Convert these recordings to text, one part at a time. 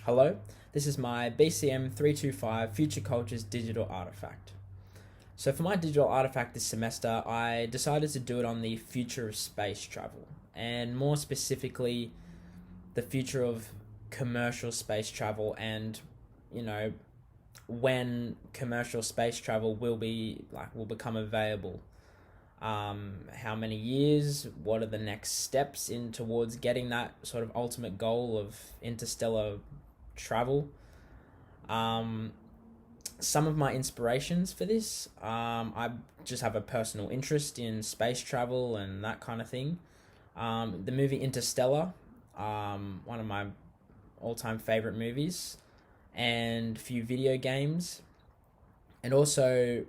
Hello, this is my BCM325 Future Cultures digital artifact. So for my digital artifact this semester, I decided to do it on the future of space travel, and more specifically, the future of commercial space travel and, you know, when commercial space travel will become available. How many years? What are the next steps in towards getting that sort of ultimate goal of interstellar travel? Um, some of my inspirations for this, I just have a personal interest in space travel and that kind of thing. The movie Interstellar, one of my all-time favorite movies, and a few video games, and also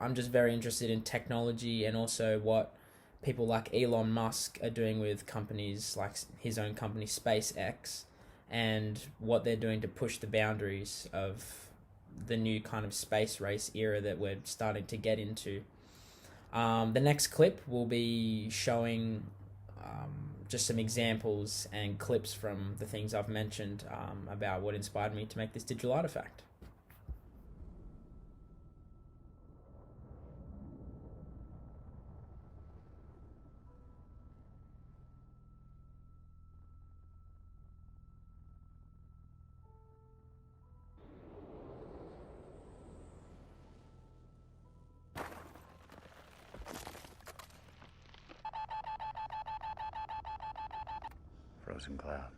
I'm just very interested in technology and also what people like Elon Musk are doing with companies like his own company SpaceX, and what they're doing to push the boundaries of the new kind of space race era that we're starting to get into. The next clip will be showing just some examples and clips from the things I've mentioned about what inspired me to make this digital artifact. Frozen cloud.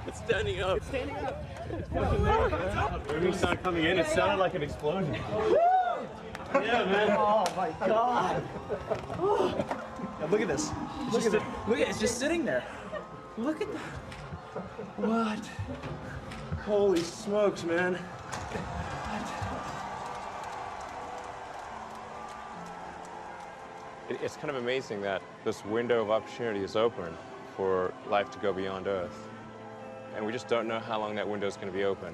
It's standing up. It's standing up. When we started coming in, it sounded like an explosion. Yeah, man. Oh my god. Yeah, look at this. Look at it. Look at it. It's just sitting there. Look at that. What? Holy smokes, man. It's kind of amazing that this window of opportunity is open for life to go beyond Earth. And we just don't know how long that window is going to be open.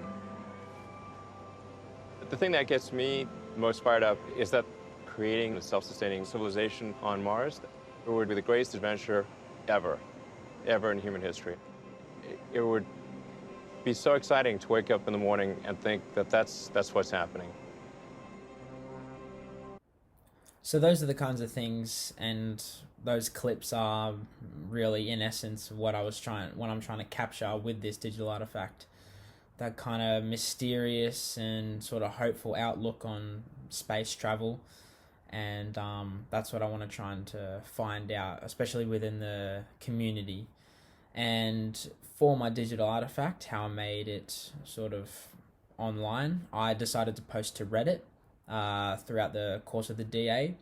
The thing that gets me most fired up is that creating a self-sustaining civilization on Mars, it would be the greatest adventure ever in human history. It would be so exciting to wake up in the morning and think that that's what's happening. So those are the kinds of things, and those clips are really, in essence, what I'm trying to capture with this digital artifact. That kind of mysterious and sort of hopeful outlook on space travel, and that's what I want to try and to find out, especially within the community. And for my digital artifact, how I made it sort of online, I decided to post to Reddit throughout the course of the DA,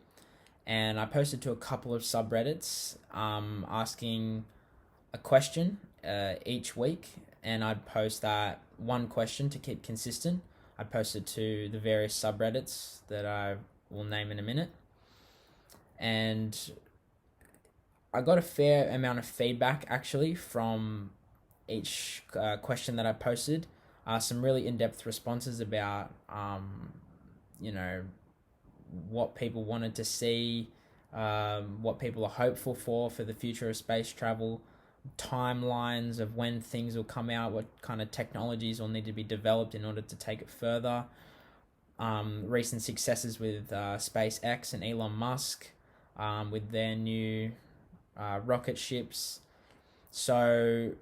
and I posted to a couple of subreddits asking a question each week, and I'd post that one question to keep consistent. I'd post it to the various subreddits that I will name in a minute, and I got a fair amount of feedback actually from each question that I posted. Some really in-depth responses about you know, what people wanted to see, what people are hopeful for the future of space travel, timelines of when things will come out, what kind of technologies will need to be developed in order to take it further, recent successes with SpaceX and Elon Musk, with their new rocket ships. So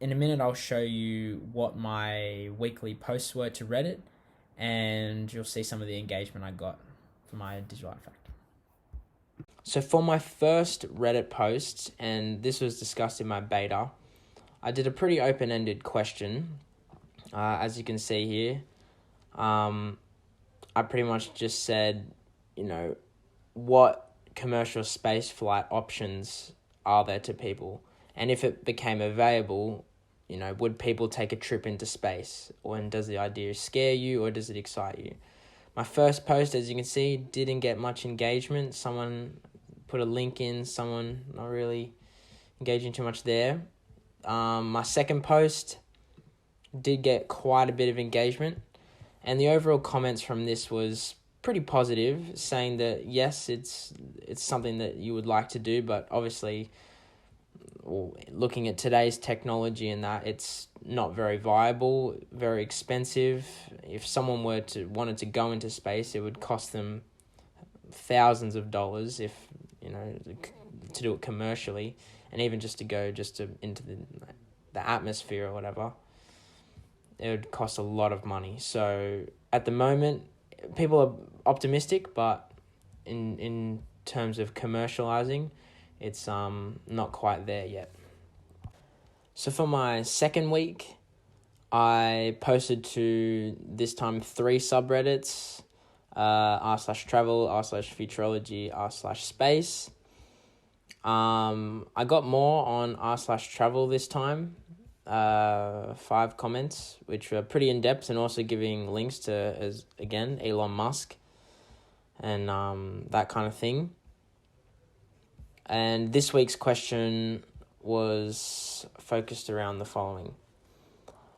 in a minute, I'll show you what my weekly posts were to Reddit, and you'll see some of the engagement I got for my digital artifact. So for my first Reddit post, and this was discussed in my beta, I did a pretty open-ended question. As you can see here, I pretty much just said, what commercial space flight options are there to people? And if it became available, would people take a trip into space? And does the idea scare you or does it excite you? My first post, as you can see, didn't get much engagement. Someone put a link in, someone not really engaging too much there. My second post did get quite a bit of engagement, and the overall comments from this was pretty positive, saying that yes, it's something that you would like to do, but obviously, looking at today's technology and that, it's not very viable, very expensive. If someone wanted to go into space, it would cost them thousands of dollars if to do it commercially, and even just to go into the atmosphere or whatever, it would cost a lot of money. So at the moment, people are optimistic, but in terms of commercializing, it's not quite there yet. So for my second week, I posted to this time 3 subreddits: r/travel, r/futurology, r/space. I got more on r/travel this time. 5 comments, which were pretty in depth, and also giving links to, as again, Elon Musk and that kind of thing. And this week's question was focused around the following.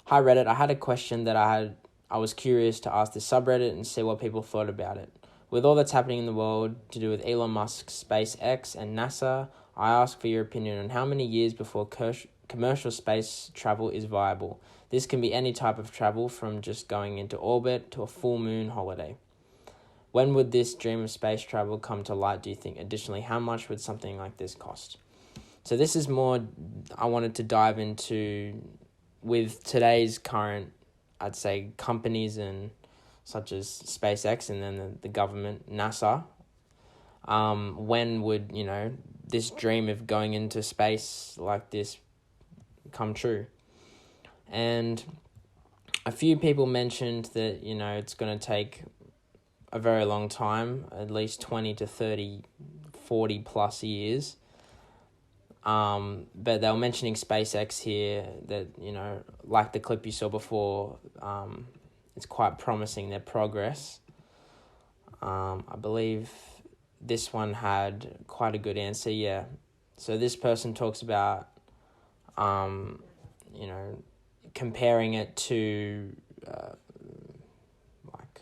Hi Reddit, I had a question that I was curious to ask this subreddit and see what people thought about it. With all that's happening in the world to do with Elon Musk's SpaceX and NASA, I ask for your opinion on how many years before commercial space travel is viable. This can be any type of travel, from just going into orbit to a full moon holiday. When would this dream of space travel come to light, do you think? Additionally, how much would something like this cost? So this is more I wanted to dive into with today's current, I'd say, companies and such as SpaceX and then the government, NASA. When would, this dream of going into space like this come true? And a few people mentioned that, it's going to take a very long time, at least 20 to 30, 40 plus years. But they were mentioning SpaceX here, that, like the clip you saw before, it's quite promising, their progress. I believe this one had quite a good answer, yeah. So this person talks about, comparing it to, like,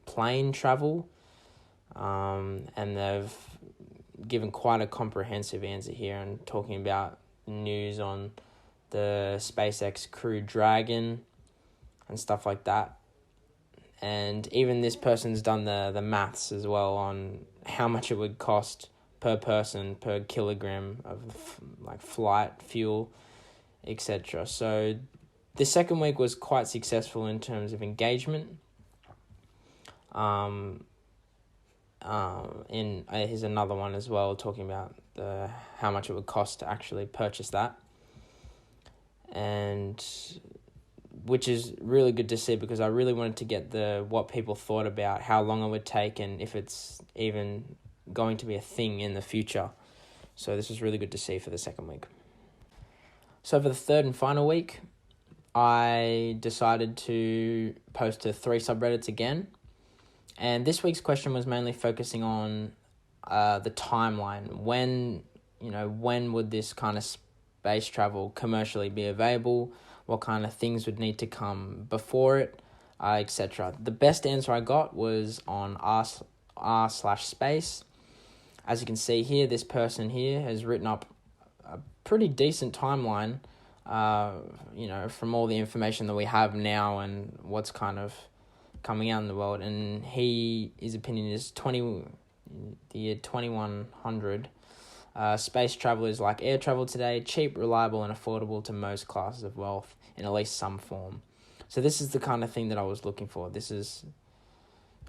plane travel, and they've given quite a comprehensive answer here and talking about news on the SpaceX Crew Dragon and stuff like that. And even this person's done the maths as well on how much it would cost per person, per kilogram of flight fuel, etc. So the second week was quite successful in terms of engagement. Here's another one as well, talking about how much it would cost to actually purchase that, and which is really good to see, because I really wanted to get what people thought about how long it would take and if it's even going to be a thing in the future. So this was really good to see for the second week. So for the third and final week, I decided to post to 3 subreddits again. And this week's question was mainly focusing on the timeline. When would this kind of space travel commercially be available? What kind of things would need to come before it, etc. The best answer I got was on r/space. As you can see here, this person here has written up a pretty decent timeline, from all the information that we have now and what's kind of coming out in the world. And his opinion is the year 2100. Space travel is like air travel today, cheap, reliable, and affordable to most classes of wealth in at least some form. So this is the kind of thing that I was looking for. This is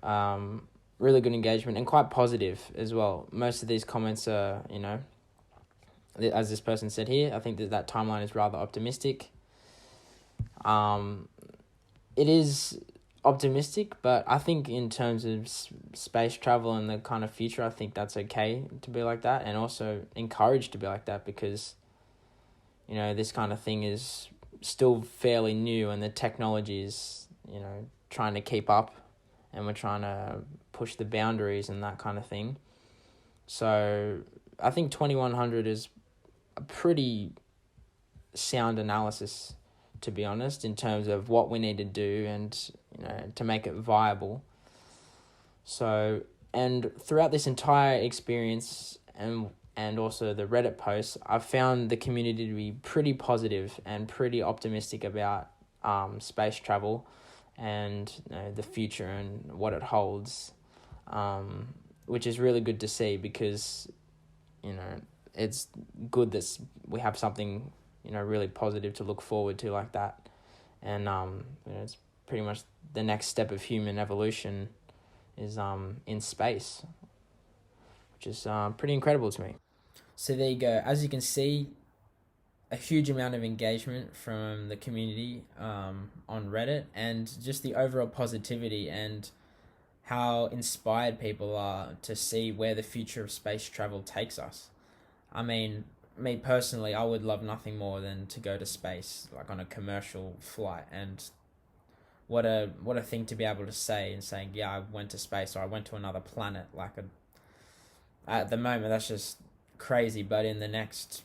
really good engagement and quite positive as well. Most of these comments are, as this person said here, I think that timeline is rather optimistic. It is optimistic, but I think in terms of space travel and the kind of future, I think that's okay to be like that, and also encouraged to be like that, because this kind of thing is still fairly new and the technology is trying to keep up, and we're trying to push the boundaries and that kind of thing. So I think 2100 is a pretty sound analysis, to be honest, in terms of what we need to do and to make it viable. So, and throughout this entire experience and also the Reddit posts, I've found the community to be pretty positive and pretty optimistic about space travel and the future and what it holds, which is really good to see, because it's good that we have something really positive to look forward to like that. And it's pretty much the next step of human evolution is in space, which is pretty incredible to me. So there you go. As you can see, a huge amount of engagement from the community on Reddit, and just the overall positivity and how inspired people are to see where the future of space travel takes us. I mean, me personally, I would love nothing more than to go to space, like on a commercial flight, and what a thing to be able to say, and saying, yeah, I went to space, or I went to another planet. At the moment, that's just crazy, but in the next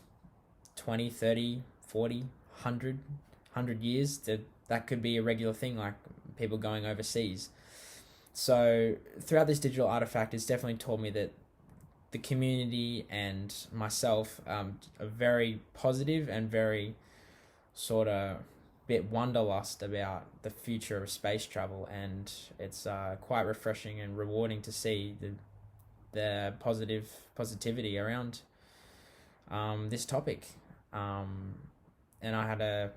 20, 30, 40, 100 years, that could be a regular thing, like people going overseas. So throughout this digital artifact, it's definitely taught me that the community and myself are very positive and very sort of bit wanderlust about the future of space travel, and it's quite refreshing and rewarding to see the positivity around this topic, and I had a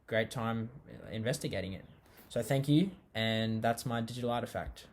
great time investigating it. So thank you, and that's my digital artifact.